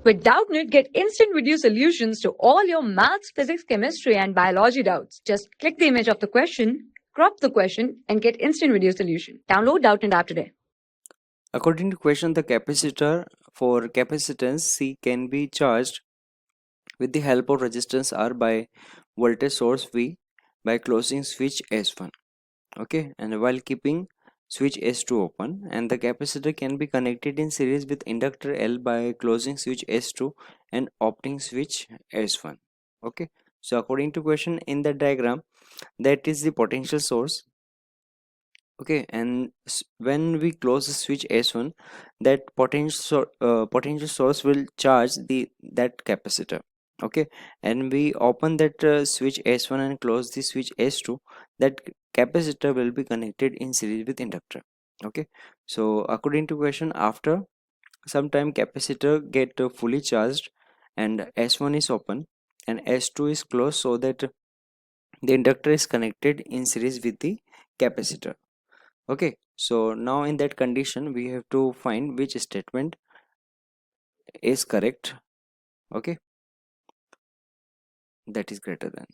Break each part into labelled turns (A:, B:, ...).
A: With Doubtnut, get instant video solutions to all your maths, physics, chemistry, and biology doubts. Just click the image of the question, crop the question, and get instant video solution. Download Doubtnut app today.
B: According to question, the capacitor for capacitance C can be charged with the help of resistance R by voltage source V by closing switch S1. Okay, and while keeping switch S2 open, and the capacitor can be connected in series with inductor L by closing switch S2 and opening switch S1. Okay, so according to question in the diagram, that is the potential source. Okay, and when we close the switch S1, that potential source will charge that capacitor. Okay, and we open that switch S1 and close the switch S2, that capacitor will be connected in series with inductor. Okay, so according to question, after some time capacitor get fully charged and S1 is open and S2 is closed, so that the inductor is connected in series with the capacitor. Okay, so now in that condition we have to find which statement is correct. Okay, that is greater than.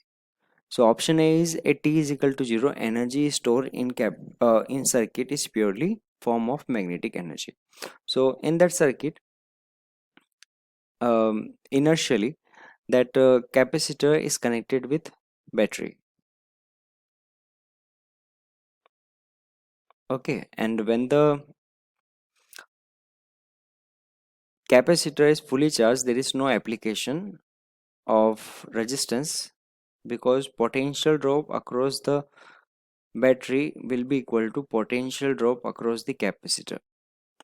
B: So option A is at t is equal to 0, energy stored in circuit is purely form of magnetic energy. So in that circuit, inertially that capacitor is connected with battery. Okay, and when the capacitor is fully charged, there is no application of resistance, because potential drop across the battery will be equal to potential drop across the capacitor.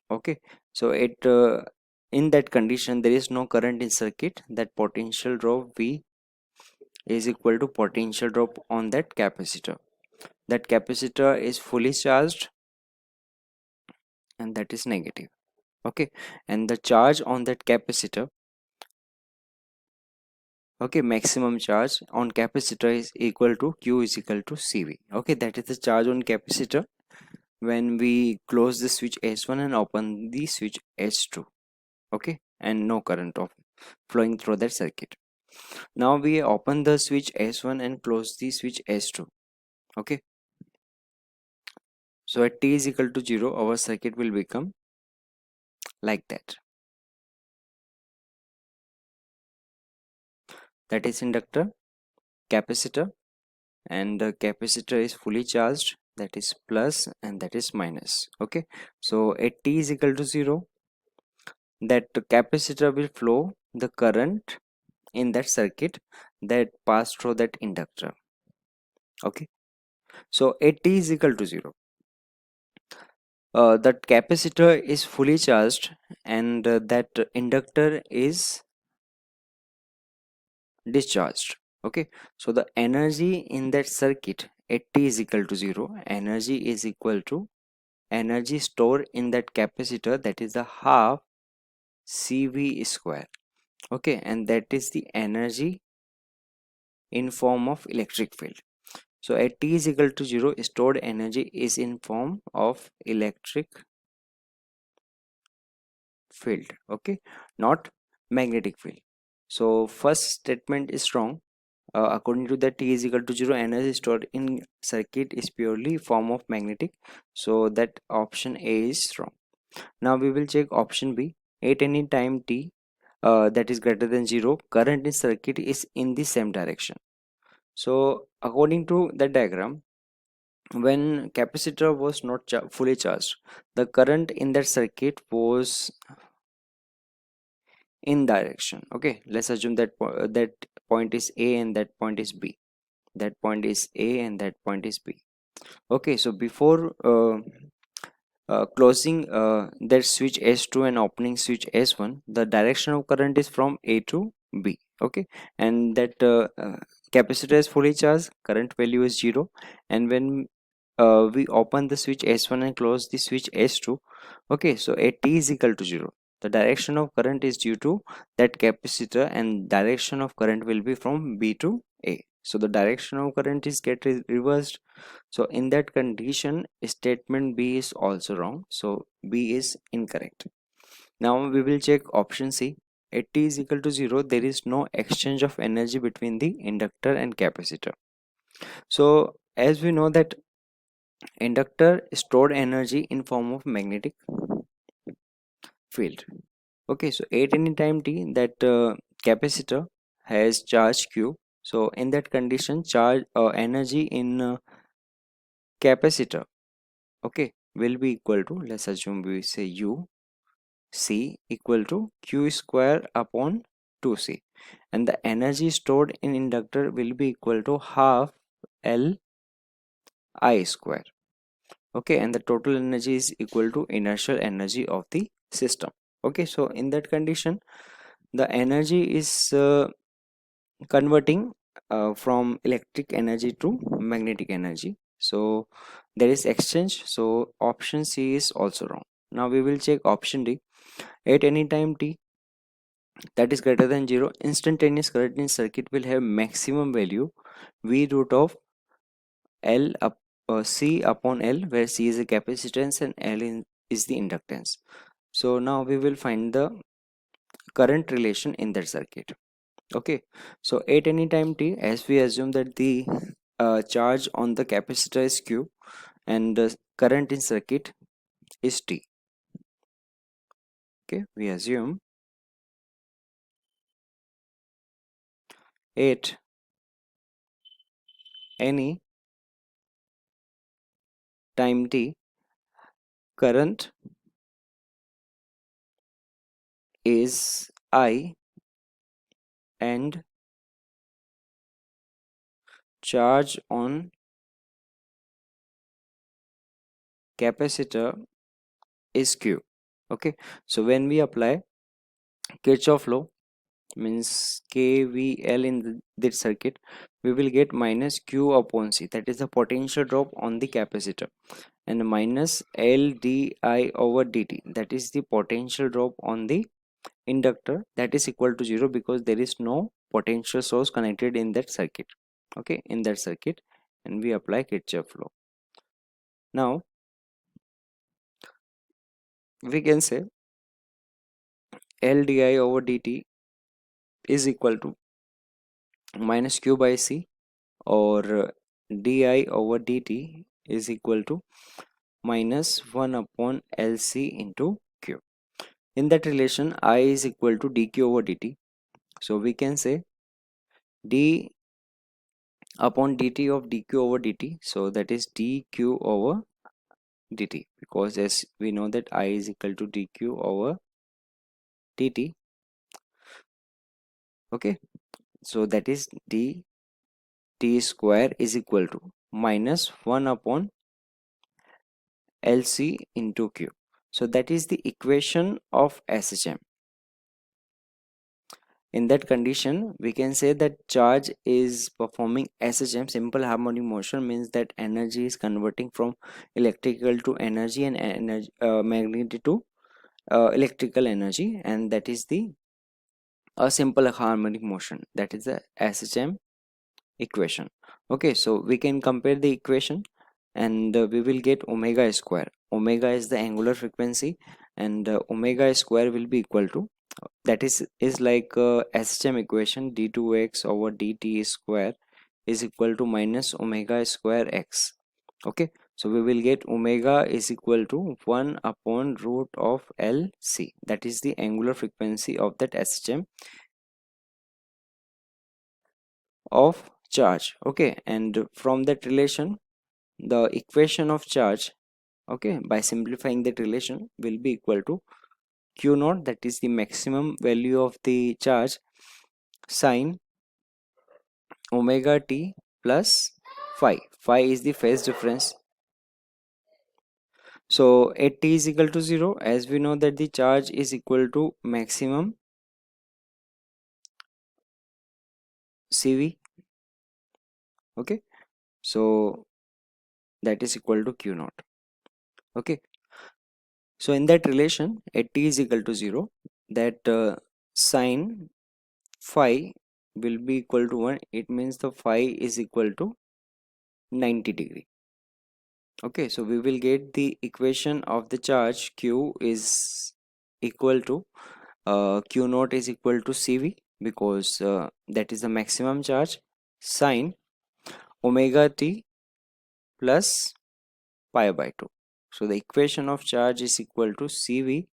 B: Okay, so in that condition there is no current in circuit, that potential drop V is equal to potential drop on that capacitor. That capacitor is fully charged and that is negative. Okay, and the charge on that capacitor, okay, maximum charge on capacitor is equal to Q is equal to CV. Okay, that is the charge on capacitor when we close the switch S1 and open the switch S2. Okay, and no current of flowing through that circuit. Now we open the switch S1 and close the switch S2. Okay, so at t is equal to 0, our circuit will become like that. That is inductor, capacitor, and the capacitor is fully charged, that is plus and that is minus. Okay, so at t is equal to 0, that capacitor will flow the current in that circuit that pass through that inductor. Okay, so at t is equal to 0, that capacitor is fully charged and that inductor is discharged. Okay, so the energy in that circuit at t is equal to 0, energy is equal to energy stored in that capacitor, that is the half CV square. Okay, and that is the energy in form of electric field. So at t is equal to 0, stored energy is in form of electric field. Okay, not magnetic field. So first statement is wrong. According to that, t is equal to 0, energy stored in circuit is purely form of magnetic, so that option A is wrong. Now we will check option B. At any time t that is greater than 0, current in circuit is in the same direction. So according to the diagram, when capacitor was not fully charged, the current in that circuit was in direction. Okay, let's assume that that point is A and that point is B. That point is A and that point is B. Okay, so before closing that switch S2 and opening switch S1, the direction of current is from A to B. Okay, and that capacitor is fully charged, current value is 0, and when we open the switch S1 and close the switch S2, okay, so at t is equal to 0, the direction of current is due to that capacitor and direction of current will be from B to A. So the direction of current is reversed. So in that condition, statement B is also wrong. So B is incorrect. Now we will check option C. at t is equal to 0, there is no exchange of energy between the inductor and capacitor. So as we know that inductor stored energy in form of magnetic field. Okay, so at any time t, that capacitor has charge q. So in that condition, charge energy in capacitor, okay, will be equal to, let's assume we say u c equal to q square upon 2c, and the energy stored in inductor will be equal to half l I square. Okay, and the total energy is equal to inertial energy of the system. Okay, so in that condition, the energy is converting from electric energy to magnetic energy. So there is exchange. So option C is also wrong. Now we will check option D. At any time t that is greater than 0, instantaneous current in circuit will have maximum value v root of L up C upon L, where C is the capacitance and is the inductance. So now we will find the current relation in that circuit. Okay, so at any time t, as we assume that the charge on the capacitor is q and the current in circuit is t. Okay, we assume at any time t, current is I and charge on capacitor is q. Okay, so when we apply Kirchhoff law, means KVL in this circuit, we will get minus q upon c, that is the potential drop on the capacitor, and minus L di over dt, that is the potential drop on the inductor, that is equal to 0 because there is no potential source connected in that circuit. Okay, in that circuit, and we apply Kirchhoff law. Now we can say L di over dt is equal to minus q by c, or di over dt is equal to minus 1 upon LC into q. In that relation, I is equal to dq over dt. So we can say d upon dt of dq over dt. So that is dq over dt, because as we know that I is equal to dq over dt. Okay, so that is dt square is equal to minus 1 upon LC into q. So that is the equation of SHM. In that condition, we can say that charge is performing SHM, simple harmonic motion, means that energy is converting from electrical to energy and energy, magnetic to electrical energy, and that is the a simple harmonic motion, that is the SHM equation. Okay, so we can compare the equation, and we will get omega square. Omega is the angular frequency, and omega square will be equal to, that is like SHM equation, d2x over dt square is equal to minus omega square x. Okay, so we will get omega is equal to 1 upon root of LC, that is the angular frequency of that SHM of charge. Okay, and from that relation, the equation of charge, okay, by simplifying that relation, will be equal to q naught, that is the maximum value of the charge, sine omega t plus phi. Phi is the phase difference. So at t is equal to 0, as we know that the charge is equal to maximum cv. Okay, so that is equal to q naught. Okay, so in that relation, at t is equal to 0, that sine phi will be equal to 1. It means the phi is equal to 90 degree. Okay, so we will get the equation of the charge q is equal to Q naught is equal to CV, because that is the maximum charge, sine omega t plus pi by 2. So the equation of charge is equal to CV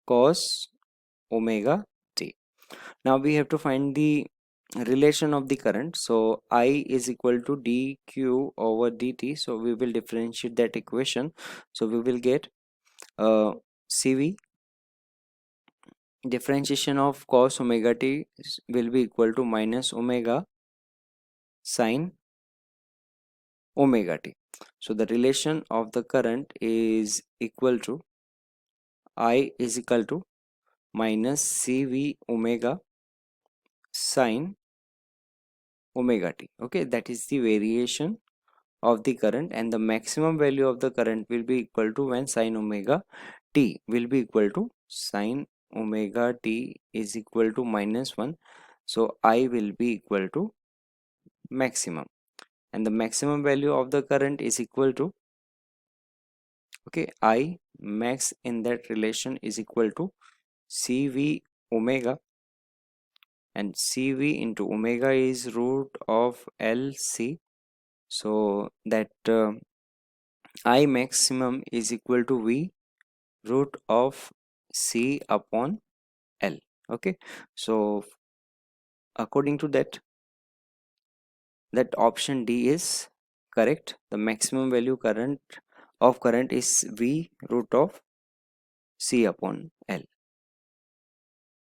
B: cos omega t. Now we have to find the relation of the current. So I is equal to dq over dt. So we will differentiate that equation. So we will get CV, differentiation of cos omega t will be equal to minus omega sine omega t. So the relation of the current is equal to I is equal to minus CV omega sine omega t. Okay, that is the variation of the current, and the maximum value of the current will be equal to when sine omega t will be equal to sine omega t is equal to minus 1. So I will be equal to maximum, and the maximum value of the current is equal to, okay, I max in that relation is equal to CV omega, and CV into omega is root of LC. So that I maximum is equal to V root of C upon L. Okay, so according to that, option D is correct. The maximum value of current is V root of C upon L.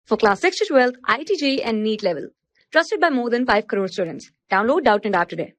A: For class 6 to 12, IIT JEE and NEET level. Trusted by more than 5 crore students. Download Doubtnut app today.